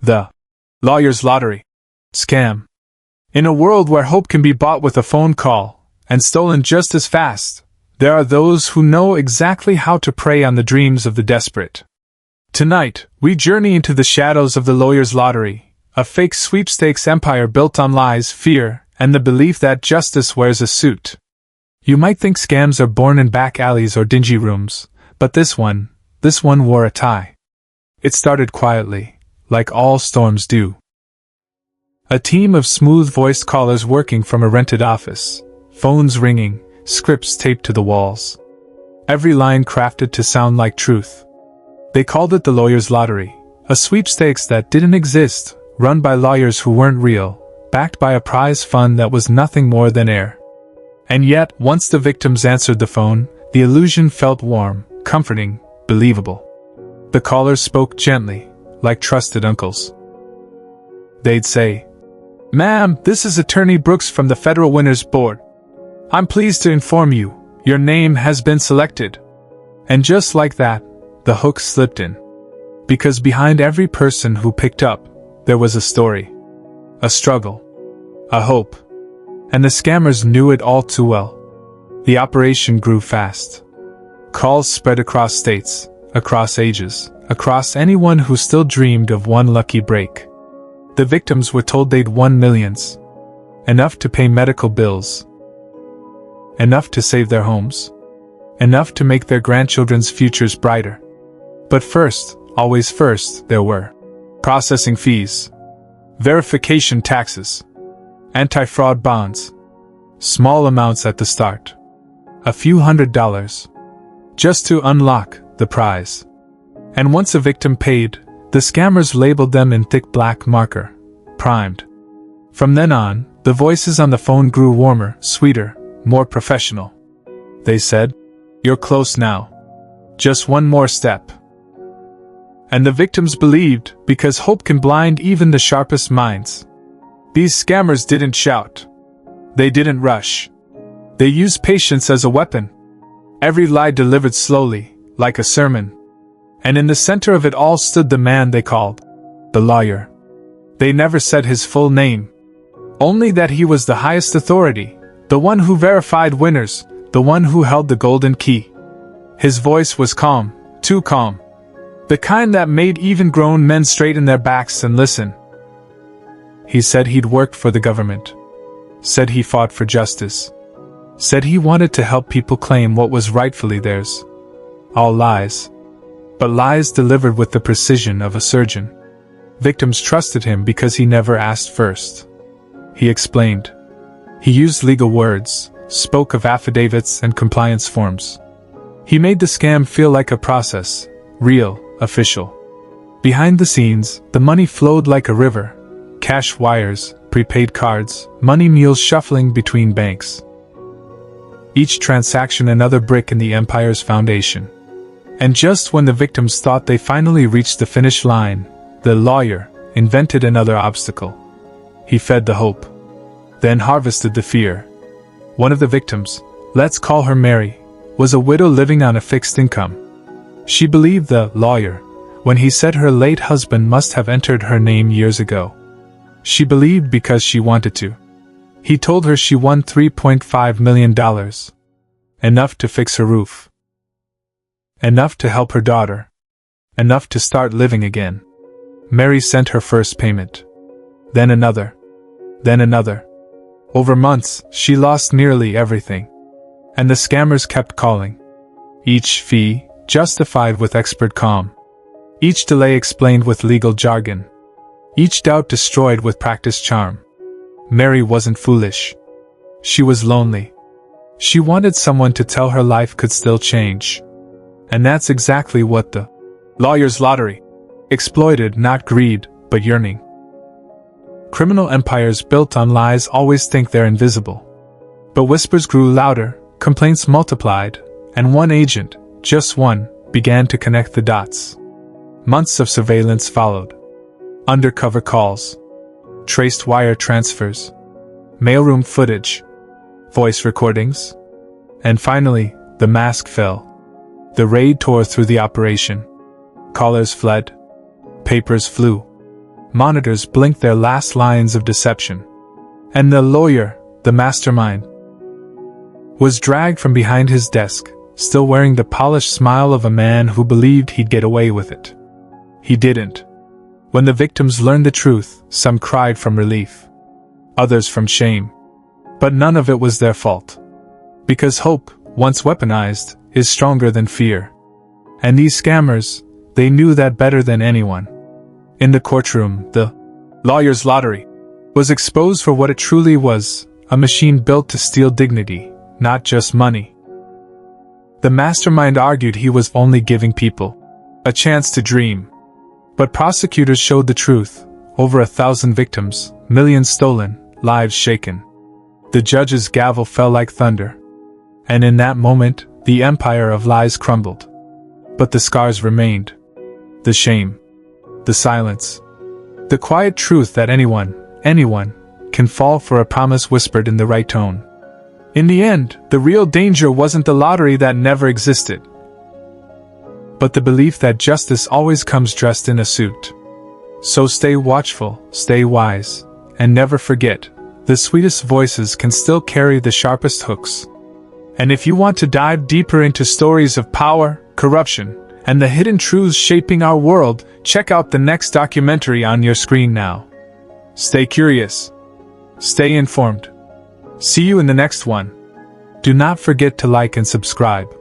The lawyer's lottery scam. In a world where hope can be bought with a phone call and stolen just as fast, there are those who know exactly how to prey on the dreams of the desperate. Tonight, we journey into the shadows of the lawyer's lottery, a fake sweepstakes empire built on lies, fear, and the belief that justice wears a suit. You might think scams are born in back alleys or dingy rooms, but this one wore a tie. It started quietly, like all storms do. A team of smooth-voiced callers working from a rented office, phones ringing, scripts taped to the walls. Every line crafted to sound like truth. They called it the lawyer's lottery, a sweepstakes that didn't exist, run by lawyers who weren't real, backed by a prize fund that was nothing more than air. And yet, once the victims answered the phone, the illusion felt warm, comforting, believable. The callers spoke gently, like trusted uncles. They'd say, "Ma'am, this is Attorney Brooks from the Federal Winners Board. I'm pleased to inform you, your name has been selected." And just like that, the hook slipped in. Because behind every person who picked up, there was a story. A struggle. A hope. And the scammers knew it all too well. The operation grew fast. Calls spread across states, across ages, across anyone who still dreamed of one lucky break. The victims were told they'd won millions. Enough to pay medical bills. Enough to save their homes. Enough to make their grandchildren's futures brighter. But first, always first, there were processing fees, verification taxes, anti-fraud bonds, small amounts at the start, a few $100s, just to unlock the prize. And once a victim paid, the scammers labeled them in thick black marker, primed. From then on, the voices on the phone grew warmer, sweeter, more professional. They said, "You're close now. Just one more step." And the victims believed, because hope can blind even the sharpest minds. These scammers didn't shout. They didn't rush. They used patience as a weapon. Every lie delivered slowly, like a sermon. And in the center of it all stood the man they called the lawyer. They never said his full name. Only that he was the highest authority, the one who verified winners, the one who held the golden key. His voice was calm, too calm. The kind that made even grown men straighten their backs and listen. He said he'd worked for the government. Said he fought for justice. Said he wanted to help people claim what was rightfully theirs. All lies. But lies delivered with the precision of a surgeon. Victims trusted him because he never asked first. He explained. He used legal words, spoke of affidavits and compliance forms. He made the scam feel like a process, real, official. Behind the scenes, the money flowed like a river. Cash wires, prepaid cards, money mules shuffling between banks. Each transaction another brick in the empire's foundation. And just when the victims thought they finally reached the finish line, the lawyer invented another obstacle. He fed the hope, then harvested the fear. One of the victims, let's call her Mary, was a widow living on a fixed income. She believed the lawyer when he said her late husband must have entered her name years ago. She believed because she wanted to. He told her she won $3.5 million. Enough to fix her roof. Enough to help her daughter. Enough to start living again. Mary sent her first payment. Then another. Then another. Over months, she lost nearly everything. And the scammers kept calling. Each fee justified with expert calm. Each delay explained with legal jargon. Each doubt destroyed with practiced charm. Mary wasn't foolish. She was lonely. She wanted someone to tell her life could still change. And that's exactly what the lawyer's lottery exploited, not greed, but yearning. Criminal empires built on lies always think they're invisible. But whispers grew louder, complaints multiplied, and one agent, just one, began to connect the dots. Months of surveillance followed. Undercover calls. Traced wire transfers. Mailroom footage. Voice recordings. And finally, the mask fell. The raid tore through the operation. Callers fled. Papers flew. monitors blinked their last lines of deception. And the lawyer, the mastermind, was dragged from behind his desk, still wearing the polished smile of a man who believed he'd get away with it. He didn't. When the victims learned the truth, some cried from relief, others from shame. But none of it was their fault. Because hope, once weaponized, is stronger than fear. And these scammers, they knew that better than anyone. In the courtroom, the lawyer's lottery was exposed for what it truly was, a machine built to steal dignity, not just money. The mastermind argued he was only giving people a chance to dream. But prosecutors showed the truth: over 1,000 victims, millions stolen, lives shaken. The judge's gavel fell like thunder. And in that moment, the empire of lies crumbled. But the scars remained. The shame. The silence. The quiet truth that anyone can fall for a promise whispered in the right tone. In the end, the real danger wasn't the lottery that never existed, but the belief that justice always comes dressed in a suit. So stay watchful, stay wise, and never forget, the sweetest voices can still carry the sharpest hooks. And if you want to dive deeper into stories of power, corruption, and the hidden truths shaping our world, check out the next documentary on your screen now. Stay curious. Stay informed. See you in the next one. Do not forget to like and subscribe.